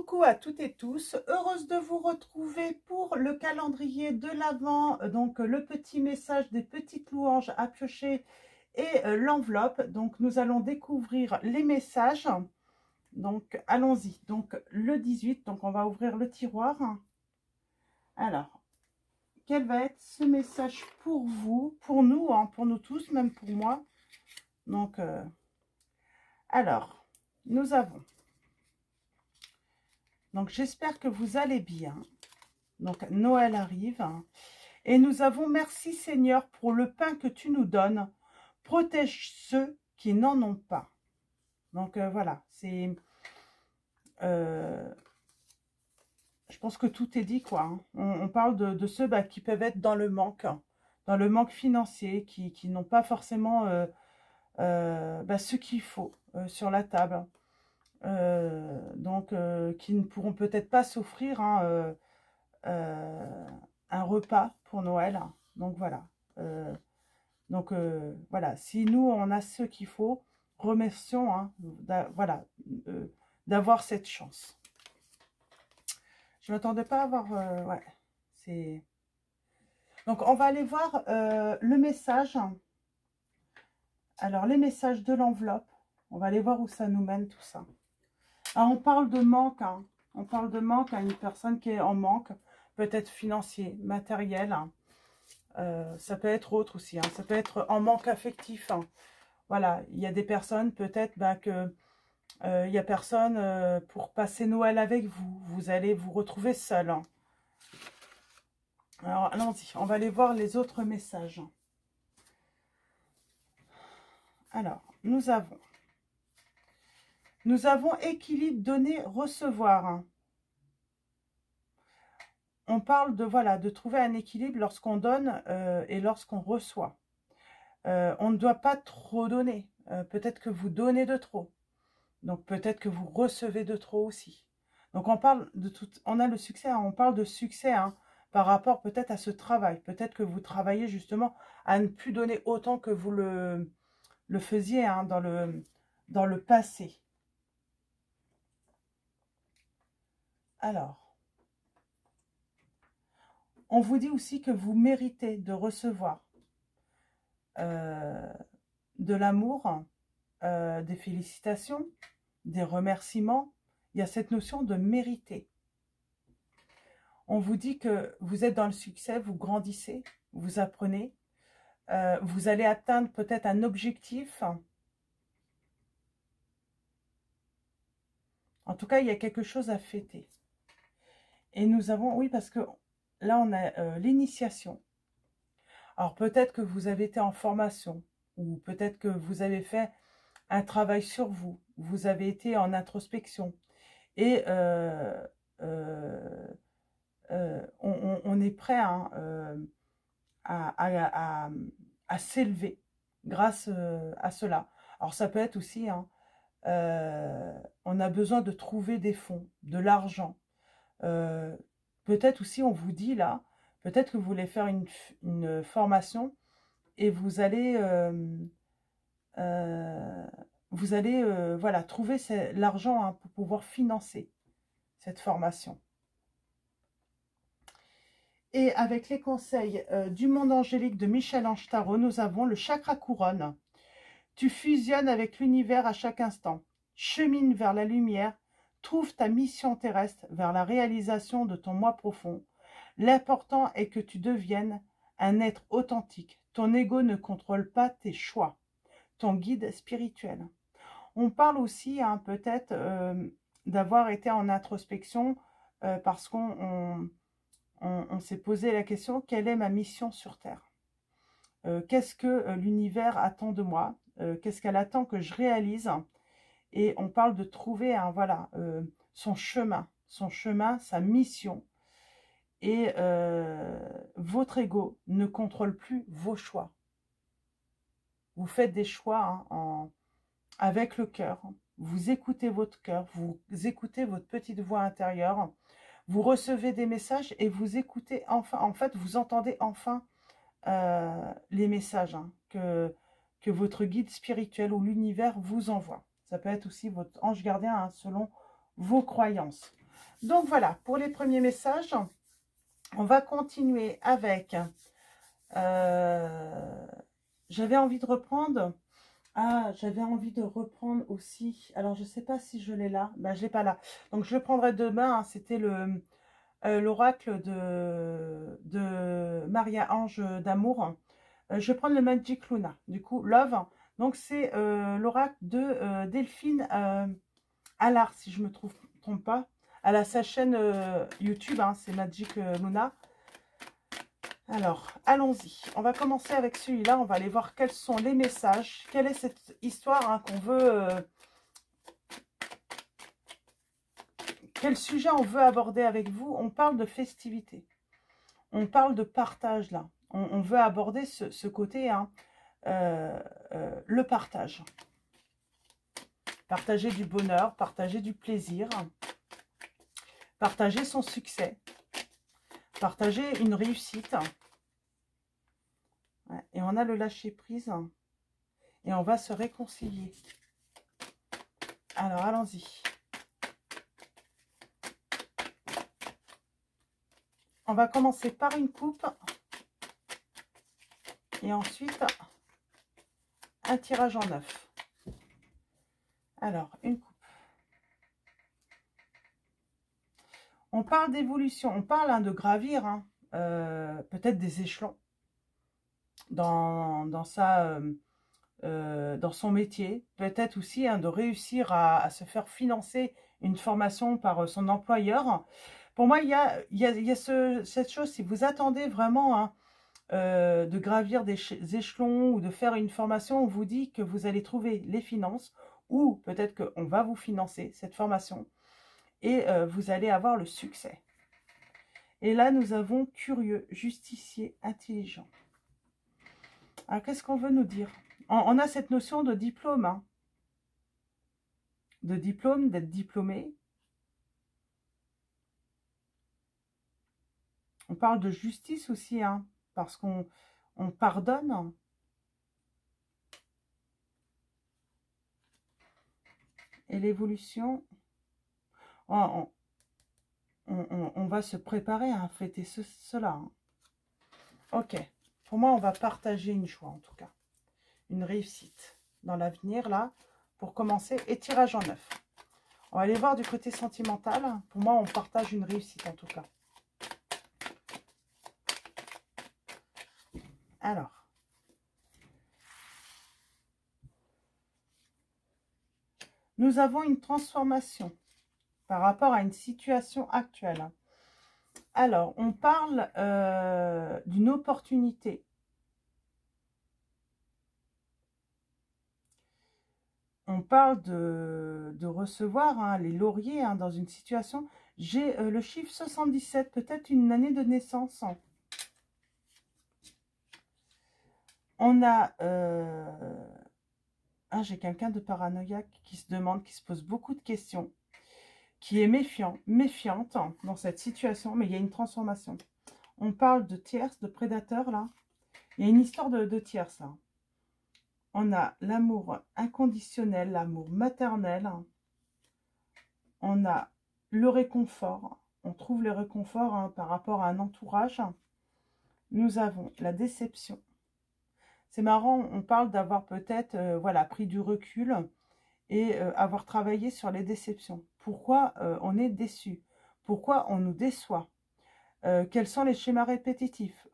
Coucou à toutes et tous, heureuse de vous retrouver pour le calendrier de l'Avent, donc le petit message des petites louanges à piocher et l'enveloppe. Donc nous allons découvrir les messages, donc allons-y. Donc le 18, donc on va ouvrir le tiroir. Alors, quel va être ce message pour vous, pour nous, hein, pour nous tous, même pour moi. Donc, alors, nous avons... Donc, j'espère que vous allez bien. Donc, Noël arrive. Et nous avons, merci Seigneur, pour le pain que tu nous donnes. Protège ceux qui n'en ont pas. Donc, voilà. C'est... je pense que tout est dit, quoi. Hein. On parle de ceux qui peuvent être dans le manque financier, qui n'ont pas forcément ce qu'il faut sur la table. Donc qui ne pourront peut-être pas s'offrir un repas pour Noël. Donc voilà. Voilà, si nous on a ce qu'il faut, remercions voilà, d'avoir cette chance. Je ne m'attendais pas à avoir... ouais, c'est... Donc on va aller voir le message. Alors les messages de l'enveloppe, on va aller voir où ça nous mène tout ça. Alors, on parle de manque, hein. On parle de manque à une personne qui est en manque, peut-être financier, matériel. Hein. Ça peut être autre aussi, hein. Ça peut être en manque affectif. Hein. Voilà, il y a des personnes peut-être que il n'y a personne pour passer Noël avec vous. Vous allez vous retrouver seul. Hein. Alors, allons-y, on va aller voir les autres messages. Alors, nous avons équilibre donner-recevoir. Hein. On parle de, voilà, de trouver un équilibre lorsqu'on donne et lorsqu'on reçoit. On ne doit pas trop donner. Peut-être que vous donnez de trop. Donc peut-être que vous recevez de trop aussi. Donc on parle de tout. On a le succès, hein, on parle de succès hein, par rapport peut-être à ce travail. Peut-être que vous travaillez justement à ne plus donner autant que vous le faisiez hein, dans le passé. Alors. On vous dit aussi que vous méritez de recevoir de l'amour, des félicitations, des remerciements. Il y a cette notion de mériter. On vous dit que vous êtes dans le succès, vous grandissez, vous apprenez. Vous allez atteindre peut-être un objectif. En tout cas, il y a quelque chose à fêter. Et nous avons, oui, parce que là, on a l'initiation. Alors, peut-être que vous avez été en formation ou peut-être que vous avez fait un travail sur vous. Vous avez été en introspection. Et on est prêt hein, à s'élever grâce à cela. Alors, ça peut être aussi, hein, on a besoin de trouver des fonds, de l'argent. Peut-être aussi, on vous dit là, peut-être que vous voulez faire une formation et vous allez, voilà, trouver l'argent hein, pour pouvoir financer cette formation. Et avec les conseils du monde angélique de Michel-Ange Tarot, nous avons le chakra couronne. Tu fusionnes avec l'univers à chaque instant. Chemine vers la lumière. Trouve ta mission terrestre vers la réalisation de ton moi profond. L'important est que tu deviennes un être authentique. Ton ego ne contrôle pas tes choix. Ton guide spirituel. On parle aussi hein, peut-être d'avoir été en introspection parce qu'on s'est posé la question, quelle est ma mission sur Terre? Qu'est-ce que l'univers attend de moi? Qu'est-ce qu'elle attend que je réalise? Et on parle de trouver voilà, son chemin, sa mission. Et votre ego ne contrôle plus vos choix. Vous faites des choix hein, avec le cœur. Vous écoutez votre cœur, vous écoutez votre petite voix intérieure. Vous recevez des messages et vous écoutez enfin, en fait, vous entendez enfin les messages hein, que votre guide spirituel ou l'univers vous envoie. Ça peut être aussi votre ange gardien hein, selon vos croyances. Donc voilà, pour les premiers messages, on va continuer avec... j'avais envie de reprendre... Ah, j'avais envie de reprendre aussi... Alors, je ne sais pas si je l'ai là. Ben, je ne l'ai pas là. Donc, je le prendrai demain. Hein. C'était l'oracle de Maria-Ange d'amour. Je vais prendre le Magic Luna. Du coup, Love. Donc, c'est l'oracle de Delphine Allard, si je ne me trompe pas. Elle a sa chaîne YouTube. Hein, c'est Magic Luna. Alors, allons-y. On va commencer avec celui-là. On va aller voir quels sont les messages. Quelle est cette histoire hein, qu'on veut... quel sujet on veut aborder avec vous? On parle de festivité. On parle de partage, là. On veut aborder ce côté, hein, le partage. Partager du bonheur, partager du plaisir. Partager son succès. Partager une réussite. Et on a le lâcher-prise. Et on va se réconcilier. Alors, allons-y. On va commencer par une coupe. Et ensuite, un tirage en 9. Alors, une coupe. On parle d'évolution. On parle hein, de gravir, hein, peut-être des échelons dans son métier. Peut-être aussi hein, de réussir à se faire financer une formation par son employeur. Pour moi, il y a cette chose, si vous attendez vraiment hein, de gravir des échelons ou de faire une formation, on vous dit que vous allez trouver les finances ou peut-être qu'on va vous financer cette formation et vous allez avoir le succès. Et là, nous avons curieux, justicier, intelligent. Alors, qu'est-ce qu'on veut nous dire? On a cette notion de diplôme, hein. De diplôme, d'être diplômé. On parle de justice aussi, hein, parce qu'on pardonne. Et l'évolution, on va se préparer à fêter cela. Hein. Ok, pour moi, on va partager une joie en tout cas. Une réussite dans l'avenir, là, pour commencer. Et tirage en 9. On va aller voir du côté sentimental. Pour moi, on partage une réussite en tout cas. Alors. Nous avons une transformation par rapport à une situation actuelle. Alors, on parle d'une opportunité. On parle de recevoir hein, les lauriers hein, dans une situation. J'ai le chiffre 77, peut-être une année de naissance. On a... j'ai quelqu'un de paranoïaque qui se demande, qui se pose beaucoup de questions, qui est méfiante dans cette situation, mais il y a une transformation. On parle de tierce, de prédateur, là. Il y a une histoire de tierce, là. On a l'amour inconditionnel, l'amour maternel. On a le réconfort. On trouve le réconfort hein, par rapport à un entourage. Nous avons la déception. C'est marrant, on parle d'avoir peut-être voilà, pris du recul et avoir travaillé sur les déceptions. Pourquoi on est déçu? Pourquoi on nous déçoit? Quels sont les schémas répétitifs?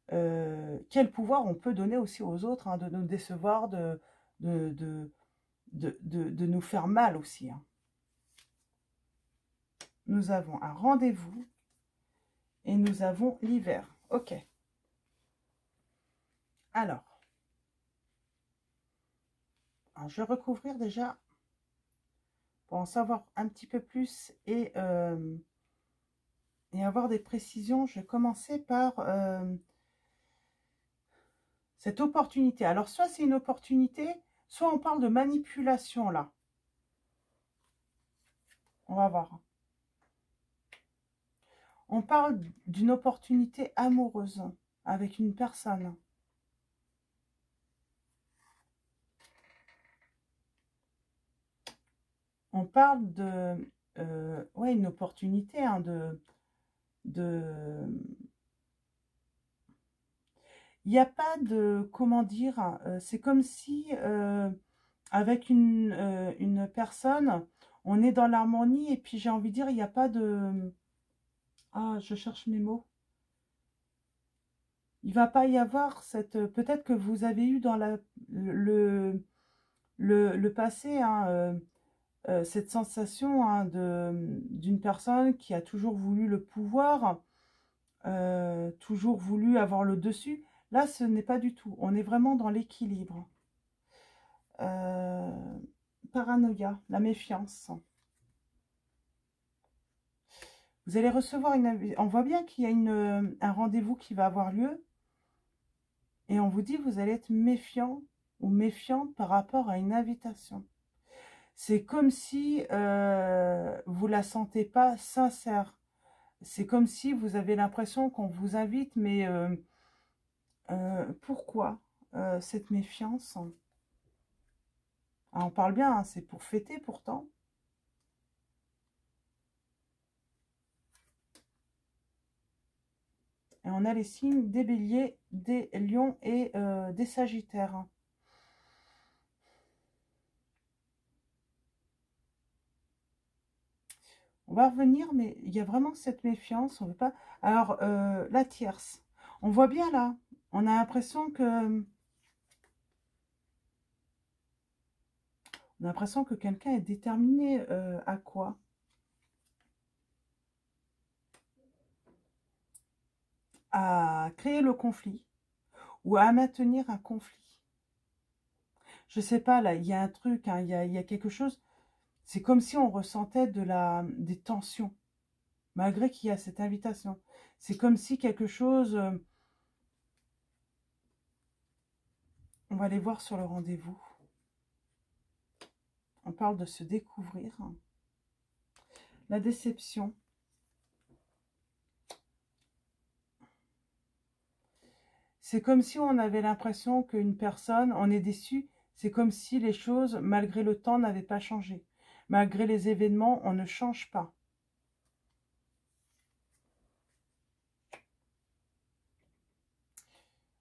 Quel pouvoir on peut donner aussi aux autres hein, de nous décevoir, de nous faire mal aussi. Hein. Nous avons un rendez-vous et nous avons l'hiver. Ok. Alors, je vais recouvrir déjà pour en savoir un petit peu plus et avoir des précisions. Je vais commencer par cette opportunité. Alors, soit c'est une opportunité, soit on parle de manipulation, là. On va voir. On parle d'une opportunité amoureuse avec une personne. On parle ouais, une opportunité hein, de... Il n'y a pas de... Comment dire? C'est comme si, avec une personne, on est dans l'harmonie, et puis j'ai envie de dire, il n'y a pas de... Ah, je cherche mes mots. Il va pas y avoir cette... Peut-être que vous avez eu dans le, le passé, hein, cette sensation hein, d'une personne qui a toujours voulu le pouvoir, toujours voulu avoir le dessus. Là, ce n'est pas du tout. On est vraiment dans l'équilibre. Euh, Paranoïa, la méfiance. Vous allez recevoir une... On voit bien qu'il y a un rendez-vous qui va avoir lieu. Et on vous dit, vous allez être méfiant ou méfiante par rapport à une invitation. C'est comme si vous la sentez pas sincère. C'est comme si vous avez l'impression qu'on vous invite, mais pourquoi cette méfiance? Ah, on parle bien, hein, c'est pour fêter pourtant. Et on a les signes des béliers, des lions et des sagittaires. On va revenir, mais il y a vraiment cette méfiance. On veut pas. Alors, la tierce. On voit bien là. On a l'impression que... On a l'impression que quelqu'un est déterminé à quoi? À créer le conflit ou à maintenir un conflit. Je sais pas, là, il y a un truc, hein, il y a quelque chose. C'est comme si on ressentait des tensions, malgré qu'il y a cette invitation. C'est comme si quelque chose... on va aller voir sur le rendez-vous. On parle de se découvrir. La déception. C'est comme si on avait l'impression qu'une personne, on est déçu. C'est comme si les choses, malgré le temps, n'avaient pas changé. Malgré les événements, on ne change pas.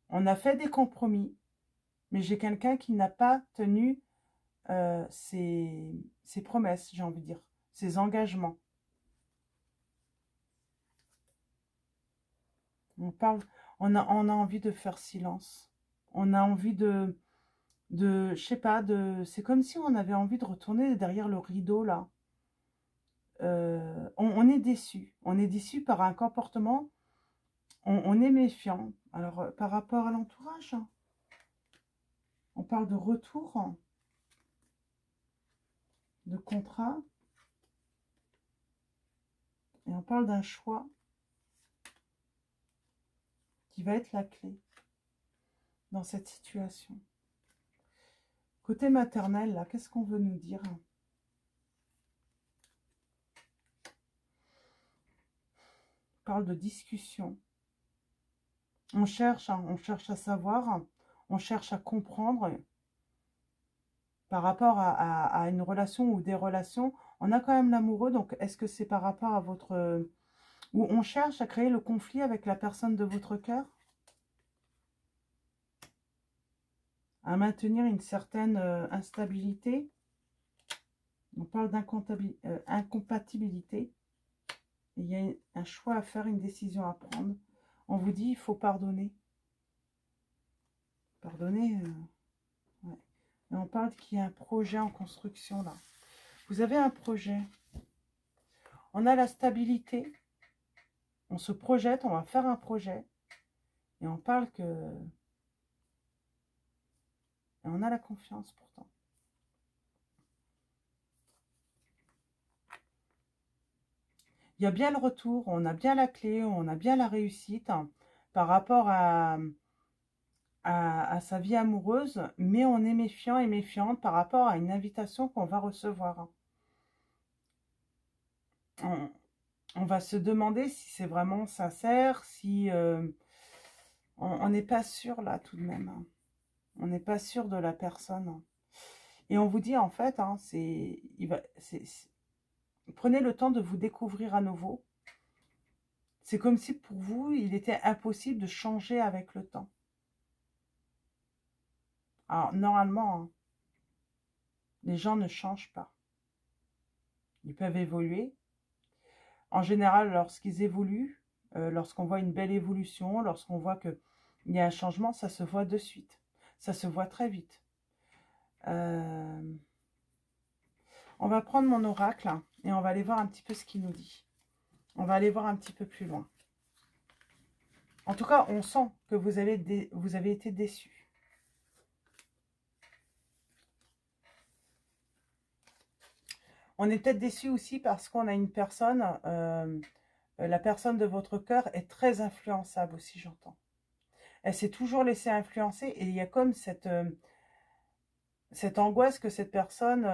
On a fait des compromis, mais j'ai quelqu'un qui n'a pas tenu ses promesses, j'ai envie de dire, ses engagements. On a envie de faire silence. On a envie je sais pas, c'est comme si on avait envie de retourner derrière le rideau, là. On est déçu. On est déçu par un comportement. On est méfiant. Alors, par rapport à l'entourage, on parle de retour, de contrat, et on parle d'un choix qui va être la clé dans cette situation. Côté maternel, là, qu'est-ce qu'on veut nous dire? On parle de discussion. On cherche à savoir, on cherche à comprendre par rapport à une relation ou des relations. On a quand même l'amoureux, donc est-ce que c'est par rapport à votre... où on cherche à créer le conflit avec la personne de votre cœur? À maintenir une certaine instabilité. On parle d'incompatibilité. Il y a un choix à faire, une décision à prendre. On vous dit, il faut pardonner. Pardonner, ouais. Et on parle qu'il y a un projet en construction, là. Vous avez un projet. On a la stabilité. On se projette, on va faire un projet. Et on parle que... Et on a la confiance, pourtant. Il y a bien le retour, on a bien la clé, on a bien la réussite hein, par rapport à sa vie amoureuse, mais on est méfiant et méfiante par rapport à une invitation qu'on va recevoir. On va se demander si c'est vraiment sincère, si on n'est pas sûr là tout de même. Hein. On n'est pas sûr de la personne. Et on vous dit en fait, hein, prenez le temps de vous découvrir à nouveau. C'est comme si pour vous, il était impossible de changer avec le temps. Alors, normalement, hein, les gens ne changent pas. Ils peuvent évoluer. En général, lorsqu'ils évoluent, lorsqu'on voit une belle évolution, lorsqu'on voit qu'il y a un changement, ça se voit de suite. Ça se voit très vite. On va prendre mon oracle et on va aller voir un petit peu ce qu'il nous dit. On va aller voir un petit peu plus loin. En tout cas, on sent que vous avez été déçus. On est peut-être déçu aussi parce qu'on a une personne, la personne de votre cœur est très influençable aussi, j'entends. Elle s'est toujours laissée influencer et il y a comme cette angoisse que cette personne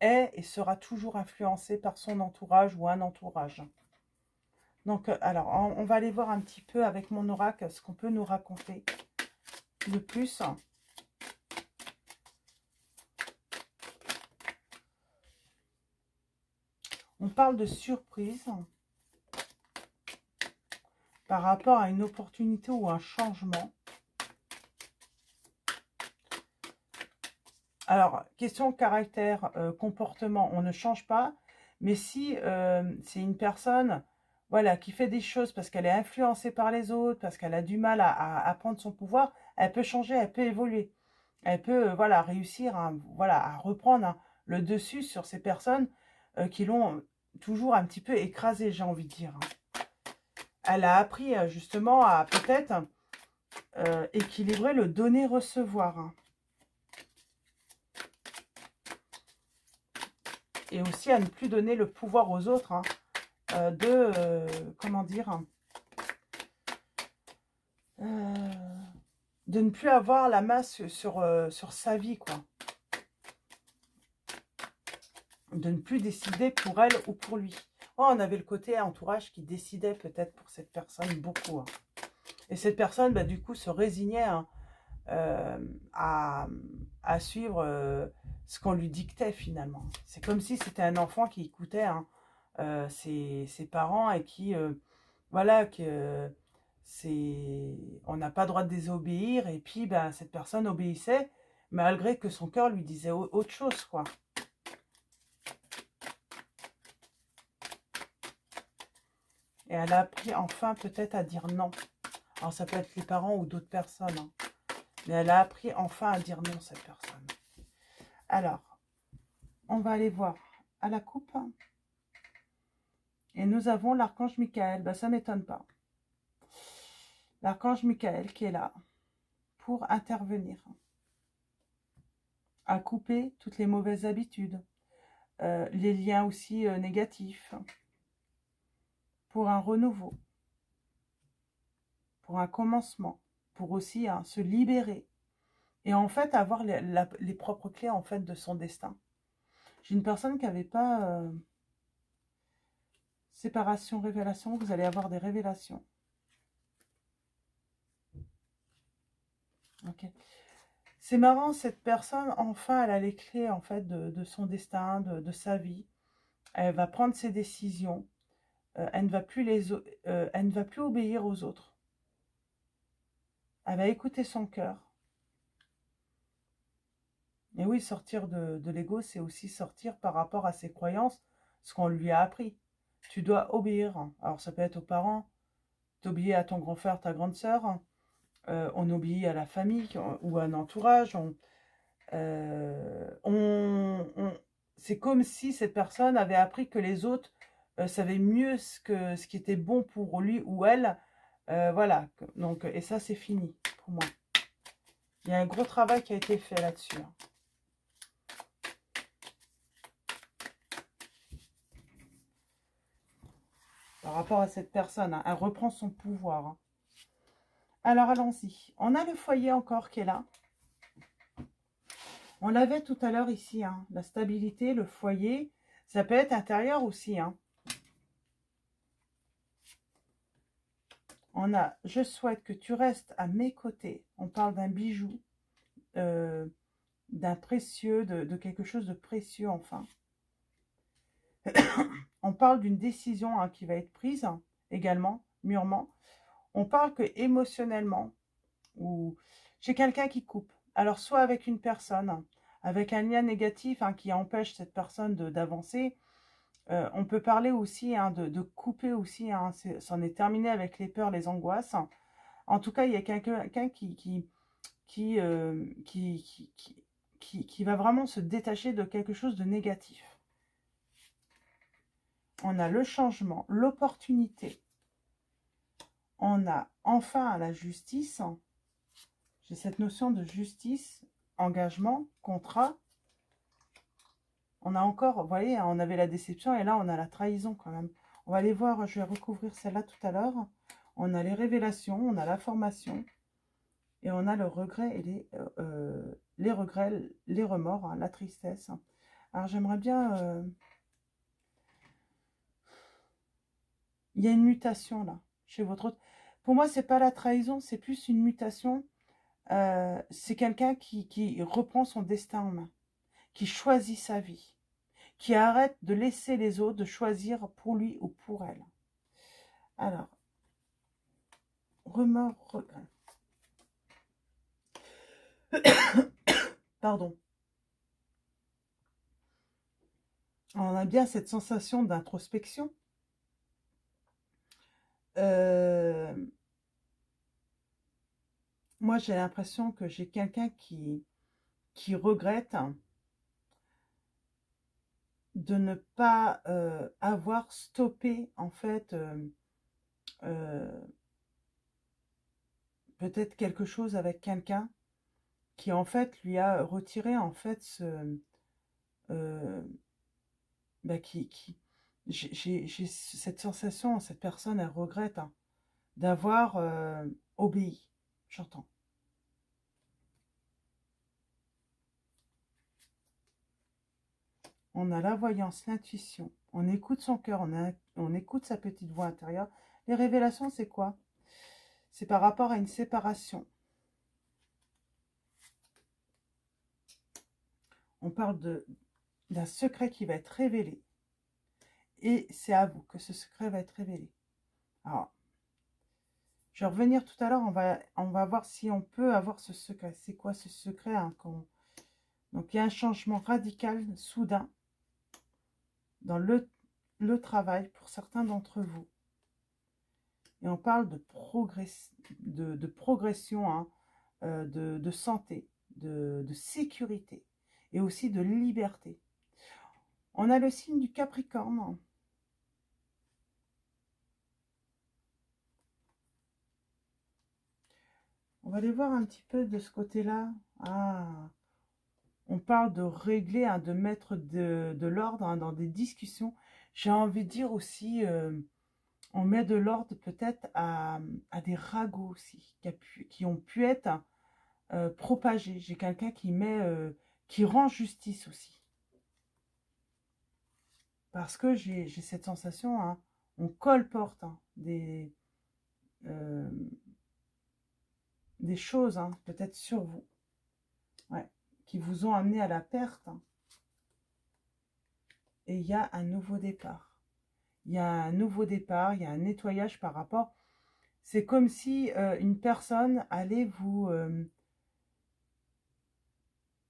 est et sera toujours influencée par son entourage ou un entourage. Donc, alors, on va aller voir un petit peu avec mon oracle ce qu'on peut nous raconter de plus. On parle de surprise par rapport à une opportunité ou un changement. Alors, question caractère, comportement, on ne change pas. Mais si c'est une personne voilà, qui fait des choses parce qu'elle est influencée par les autres, parce qu'elle a du mal à prendre son pouvoir, elle peut changer, elle peut évoluer. Elle peut voilà, réussir à reprendre le dessus sur ces personnes qui l'ont toujours un petit peu écrasée, j'ai envie de dire. Elle a appris justement à peut-être équilibrer le donner-recevoir. Et aussi à ne plus donner le pouvoir aux autres comment dire, de ne plus avoir la masse sur sa vie, quoi. De ne plus décider pour elle ou pour lui. Oh, on avait le côté entourage qui décidait peut-être pour cette personne beaucoup. Et cette personne, bah, du coup, se résignait à suivre ce qu'on lui dictait finalement. C'est comme si c'était un enfant qui écoutait ses parents et qui, voilà, que on n'a pas le droit de désobéir. Et puis, ben, cette personne obéissait, malgré que son cœur lui disait autre chose, quoi. Et elle a appris enfin peut-être à dire non. Alors ça peut être les parents ou d'autres personnes. Hein. Mais elle a appris enfin à dire non, cette personne. Alors, on va aller voir à la coupe. Et nous avons l'archange Michael. Ben, ça ne m'étonne pas. L'archange Michael qui est là pour intervenir. À couper toutes les mauvaises habitudes. Les liens aussi négatifs. Pour un renouveau. Pour un commencement. Pour aussi se libérer. Et en fait, avoir les propres clés en fait de son destin. J'ai une personne qui n'avait pas séparation, révélation. Vous allez avoir des révélations. Ok. C'est marrant, cette personne, enfin, elle a les clés en fait de son destin, de sa vie. Elle va prendre ses décisions. Elle ne va plus elle ne va plus obéir aux autres. Elle va écouter son cœur. Et oui, sortir de l'ego, c'est aussi sortir par rapport à ses croyances, ce qu'on lui a appris. Tu dois obéir. Alors, ça peut être aux parents, t'obéis à ton grand frère, ta grande sœur. On obéit à la famille ou à un entourage. C'est comme si cette personne avait appris que les autres savaient mieux ce qui était bon pour lui ou elle. Voilà. Donc, et ça, c'est fini pour moi. Il y a un gros travail qui a été fait là-dessus. Par rapport à cette personne, elle reprend son pouvoir. Alors, allons-y. On a le foyer encore qui est là. On l'avait tout à l'heure ici, la stabilité, le foyer. Ça peut être intérieur aussi. On a, je souhaite que tu restes à mes côtés. On parle d'un bijou, d'un précieux, de quelque chose de précieux, enfin. On parle d'une décision qui va être prise également, mûrement. On parle que émotionnellement, ou j'ai quelqu'un qui coupe. Alors, soit avec une personne, avec un lien négatif qui empêche cette personne d'avancer. On peut parler aussi de couper aussi. C'en est terminé avec les peurs, les angoisses. En tout cas, il y a quelqu'un qui va vraiment se détacher de quelque chose de négatif. On a le changement, l'opportunité. On a enfin la justice. J'ai cette notion de justice, engagement, contrat. On a encore, vous voyez, on avait la déception et là, on a la trahison quand même. On va aller voir, je vais recouvrir celle-là tout à l'heure. On a les révélations, on a la formation et on a le regret et les regrets, les remords, la tristesse. Alors, j'aimerais bien... il y a une mutation là, chez votre autre. Pour moi, c'est pas la trahison, c'est plus une mutation. C'est quelqu'un qui reprend son destin en main, qui choisit sa vie, qui arrête de laisser les autres de choisir pour lui ou pour elle. Alors, remords, regret. Pardon. On a bien cette sensation d'introspection. Moi, j'ai l'impression que j'ai quelqu'un qui regrette de ne pas avoir stoppé, en fait, peut-être quelque chose avec quelqu'un qui, en fait, lui a retiré, en fait, j'ai cette sensation, cette personne, elle regrette d'avoir obéi. J'entends. On a la voyance, l'intuition. On écoute son cœur, on écoute sa petite voix intérieure. Les révélations, c'est quoi? C'est par rapport à une séparation. On parle d'un secret qui va être révélé. Et c'est à vous que ce secret va être révélé. Alors, je vais revenir tout à l'heure, on va voir si on peut avoir ce secret. C'est quoi ce secret Donc, il y a un changement radical, soudain, dans le travail pour certains d'entre vous. Et on parle de progression, de santé, de sécurité et aussi de liberté. On a le signe du Capricorne. On va aller voir un petit peu de ce côté-là. On parle de régler, de mettre de l'ordre dans des discussions. J'ai envie de dire aussi, on met de l'ordre peut-être à des ragots aussi, qui ont pu être propagés. J'ai quelqu'un qui rend justice aussi. Parce que j'ai cette sensation, on colporte des choses, peut-être sur vous, qui vous ont amené à la perte. Et il y a un nouveau départ. Il y a un nouveau départ, il y a un nettoyage par rapport... C'est comme si une personne allait vous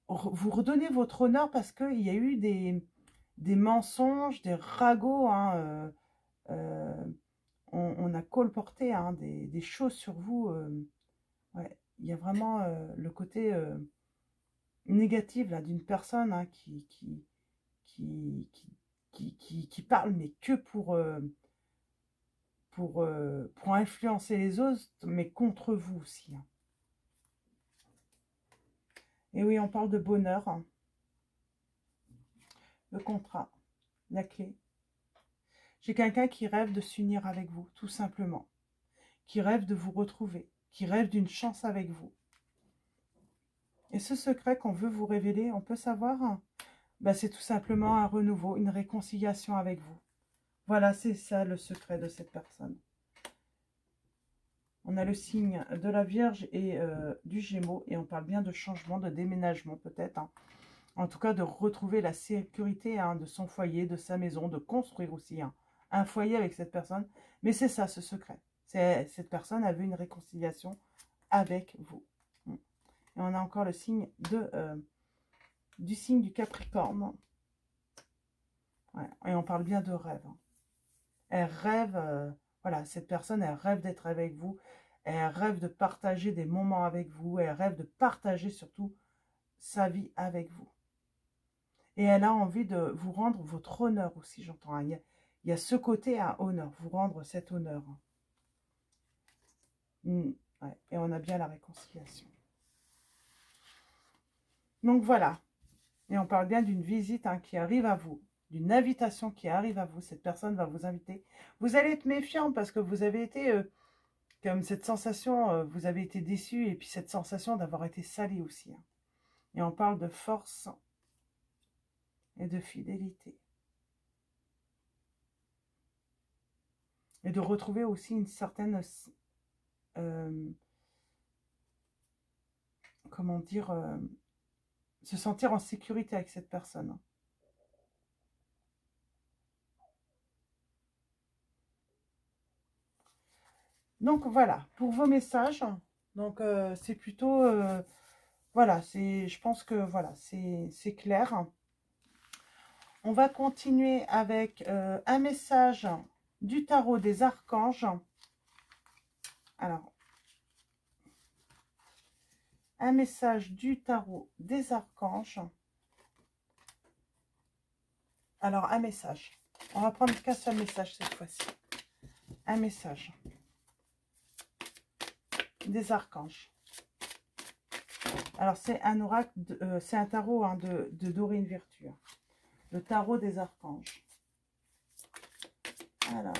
redonner votre honneur parce qu'il y a eu des mensonges, des ragots. On a colporté des choses sur vous. Ouais, il y a vraiment le côté négatif d'une personne qui parle, mais que pour influencer les autres, mais contre vous aussi. Et oui, on parle de bonheur. Le contrat, la clé. J'ai quelqu'un qui rêve de s'unir avec vous, tout simplement. Qui rêve de vous retrouver. Qui rêve d'une chance avec vous. Et ce secret qu'on veut vous révéler, on peut savoir, c'est tout simplement un renouveau, une réconciliation avec vous. Voilà, c'est ça le secret de cette personne. On a le signe de la Vierge et du Gémeaux. Et on parle bien de changement, de déménagement peut-être. En tout cas, de retrouver la sécurité hein, de son foyer, de sa maison, de construire aussi hein, un foyer avec cette personne. Mais c'est ça, ce secret. Cette personne a vu une réconciliation avec vous. Et on a encore le signe du signe du Capricorne. Ouais, et on parle bien de rêve. Hein. Elle rêve, voilà, cette personne, elle rêve d'être avec vous. Elle rêve de partager des moments avec vous. Elle rêve de partager surtout sa vie avec vous. Et elle a envie de vous rendre votre honneur aussi, j'entends. Hein. Il y a ce côté à honneur, vous rendre cet honneur. Ouais, et on a bien la réconciliation. Donc voilà. Et on parle bien d'une visite hein, qui arrive à vous, d'une invitation qui arrive à vous. Cette personne va vous inviter. Vous allez être méfiant parce que vous avez été, comme cette sensation, vous avez été déçu. Et puis cette sensation d'avoir été salé aussi. Hein. Et on parle de force et de fidélité. Et de retrouver aussi une certaine... comment dire... se sentir en sécurité avec cette personne. Donc voilà, pour vos messages, donc c'est plutôt, voilà, je pense que voilà, c'est clair. On va continuer avec un message du tarot des archanges. Alors, un message du tarot des archanges. Alors, un message. On va prendre qu'un seul message cette fois-ci. Un message des archanges. Alors, c'est un oracle, c'est un tarot hein, de Dorine Virtue. Le tarot des archanges. Alors.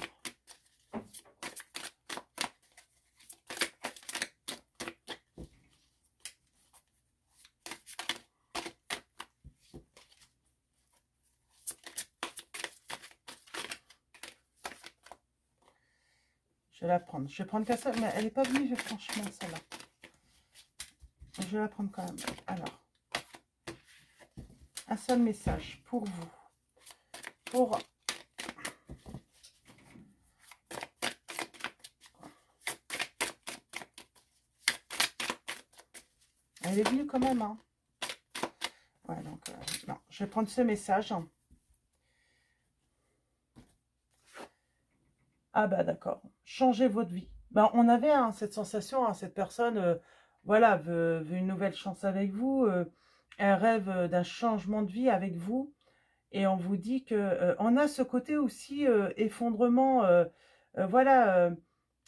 Je vais la prendre. Je vais prendre qu'un seul, mais elle n'est pas venue, franchement, celle-là. Je vais la prendre quand même. Alors, un seul message pour vous. Pour... Elle est venue quand même, hein. Ouais, donc, non, je vais prendre ce message. Ah bah d'accord, changez votre vie. Ben, on avait hein, cette sensation, hein, cette personne, voilà, veut une nouvelle chance avec vous. Elle rêve d'un changement de vie avec vous. Et on vous dit que on a ce côté aussi effondrement. Voilà,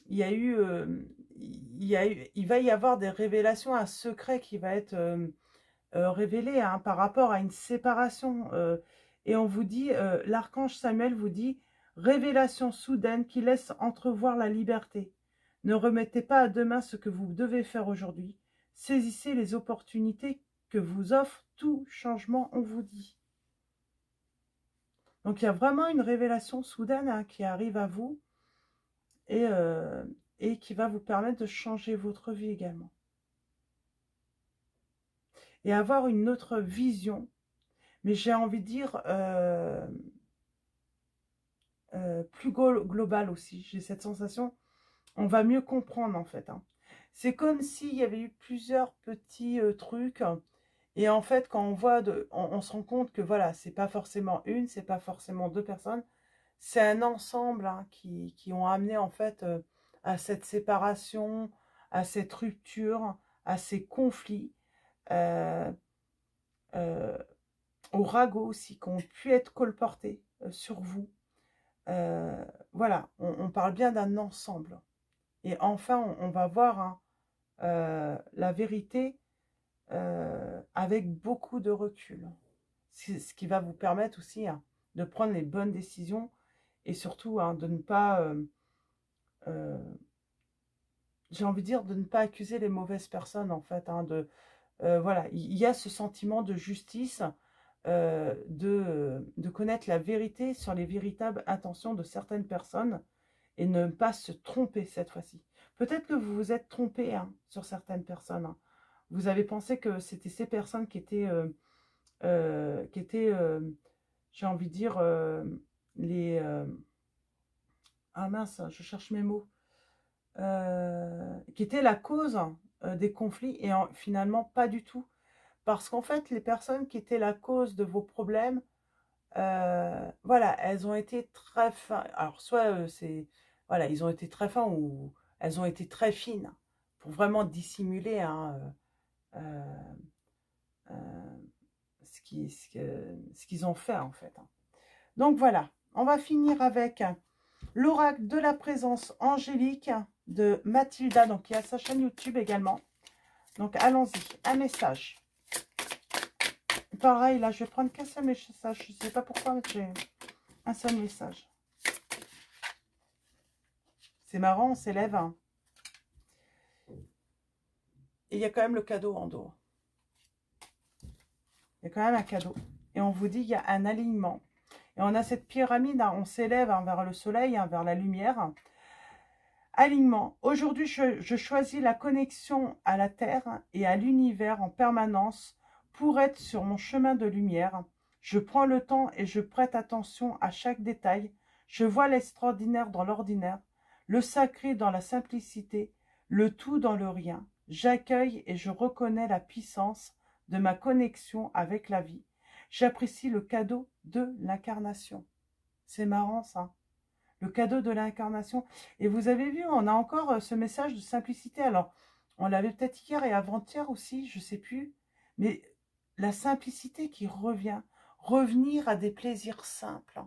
il y a eu, il va y avoir des révélations, un secret qui va être révélé hein, par rapport à une séparation. Et on vous dit, l'archange Samuel vous dit, révélation soudaine qui laisse entrevoir la liberté. Ne remettez pas à demain ce que vous devez faire aujourd'hui. Saisissez les opportunités que vous offre tout changement, on vous dit. Donc, il y a vraiment une révélation soudaine hein, qui arrive à vous et qui va vous permettre de changer votre vie également. Et avoir une autre vision, mais j'ai envie de dire plus globale aussi. J'ai cette sensation, on va mieux comprendre en fait. Hein. C'est comme s'il y avait eu plusieurs petits trucs. Et en fait, quand on voit, on se rend compte que voilà, c'est pas forcément une, c'est pas forcément deux personnes. C'est un ensemble hein, qui ont amené en fait à cette séparation, à cette rupture, à ces conflits, aux ragots aussi qui ont pu être colportés sur vous. Voilà, on parle bien d'un ensemble. Et enfin, on va voir hein, la vérité avec beaucoup de recul. Ce qui va vous permettre aussi hein, de prendre les bonnes décisions et surtout hein, de ne pas, j'ai envie de dire, de ne pas accuser les mauvaises personnes en fait. Hein, voilà, il y a ce sentiment de justice, de connaître la vérité sur les véritables intentions de certaines personnes et ne pas se tromper cette fois-ci. Peut-être que vous vous êtes trompé hein, sur certaines personnes. Hein. Vous avez pensé que c'était ces personnes qui étaient qui étaient, j'ai envie de dire, les... ah mince, je cherche mes mots. Qui étaient la cause des conflits, et finalement pas du tout. Parce qu'en fait, les personnes qui étaient la cause de vos problèmes, voilà, elles ont été très fins. Alors, soit c'est... Voilà, ils ont été très fins ou elles ont été très fines pour vraiment dissimuler hein, euh, ce qu'ils ont fait, en fait. Donc, voilà, on va finir avec l'oracle de la présence angélique de Mathilda, donc il y a sa chaîne YouTube également. Donc, allons-y, un message. Pareil, là, je vais prendre qu'un seul message. Je ne sais pas pourquoi, mais j'ai un seul message. C'est marrant, on s'élève. Hein. Et il y a quand même le cadeau en dos. Il y a quand même un cadeau. Et on vous dit, il y a un alignement. Et on a cette pyramide, hein, on s'élève hein, vers le soleil, hein, vers la lumière. Alignement. Aujourd'hui, je choisis la connexion à la Terre et à l'univers en permanence pour être sur mon chemin de lumière. Je prends le temps et je prête attention à chaque détail. Je vois l'extraordinaire dans l'ordinaire, le sacré dans la simplicité, le tout dans le rien. J'accueille et je reconnais la puissance de ma connexion avec la vie. J'apprécie le cadeau de l'incarnation. C'est marrant ça. Le cadeau de l'incarnation. Et vous avez vu, on a encore ce message de simplicité. Alors, on l'avait peut-être hier et avant-hier aussi, je ne sais plus. Mais la simplicité qui revient. Revenir à des plaisirs simples.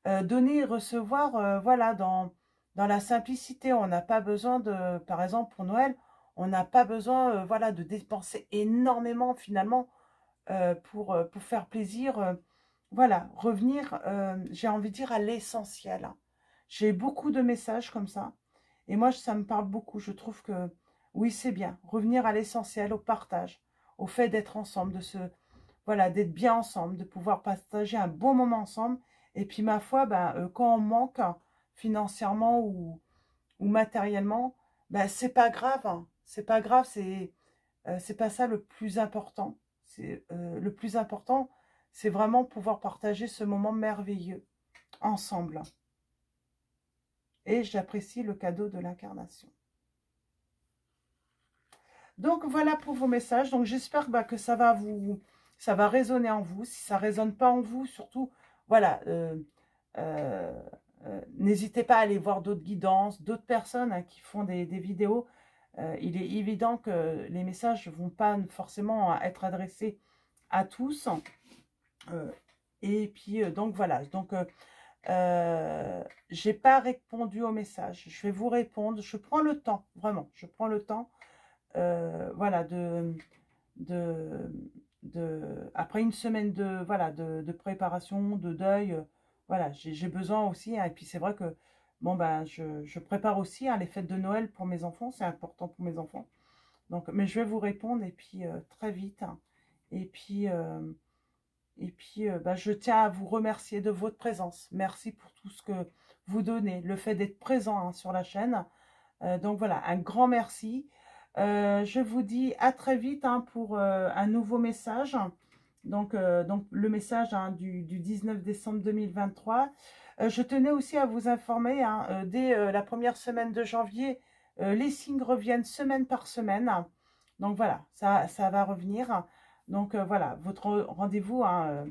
Donner et recevoir, voilà, dans la simplicité. On n'a pas besoin de, par exemple, pour Noël, on n'a pas besoin, voilà, de dépenser énormément finalement pour faire plaisir. Voilà, revenir, j'ai envie de dire, à l'essentiel. J'ai beaucoup de messages comme ça. Et moi, ça me parle beaucoup. Je trouve que, oui, c'est bien. Revenir à l'essentiel, au partage, au fait d'être ensemble, voilà, d'être bien ensemble, de pouvoir partager un bon moment ensemble. Et puis, ma foi, ben, quand on manque financièrement ou matériellement, ben, c'est pas grave. Hein. C'est pas grave, c'est pas ça le plus important. Le plus important, c'est vraiment pouvoir partager ce moment merveilleux ensemble. Et j'apprécie le cadeau de l'incarnation. Donc voilà pour vos messages. Donc j'espère que ça va résonner en vous. Si ça ne résonne pas en vous, surtout, voilà, n'hésitez pas à aller voir d'autres guidances, d'autres personnes hein, qui font des vidéos. Il est évident que les messages ne vont pas forcément être adressés à tous. Et puis, donc voilà. Donc, j'ai pas répondu au message. Je vais vous répondre. Je prends le temps, vraiment. Je prends le temps, voilà, après une semaine de préparation, de deuil, voilà, j'ai besoin aussi. Hein, et puis c'est vrai que bon ben je prépare aussi hein, les fêtes de Noël pour mes enfants. C'est important pour mes enfants. Donc, mais je vais vous répondre et puis très vite. Hein, et puis bah, je tiens à vous remercier de votre présence. Merci pour tout ce que vous donnez, le fait d'être présent hein, sur la chaîne. Donc voilà, un grand merci. Je vous dis à très vite hein, pour un nouveau message. Donc le message hein, du 19 décembre 2023. Je tenais aussi à vous informer, hein, dès la première semaine de janvier, les signes reviennent semaine par semaine. Donc voilà, ça va revenir. Donc voilà, votre rendez-vous, hein,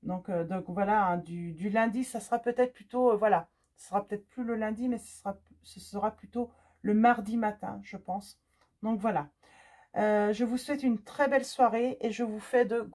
donc voilà, hein, du lundi, ça sera peut-être plutôt, voilà, ce sera peut-être plus le lundi, mais ce sera plutôt le mardi matin, je pense. Donc voilà, je vous souhaite une très belle soirée et je vous fais de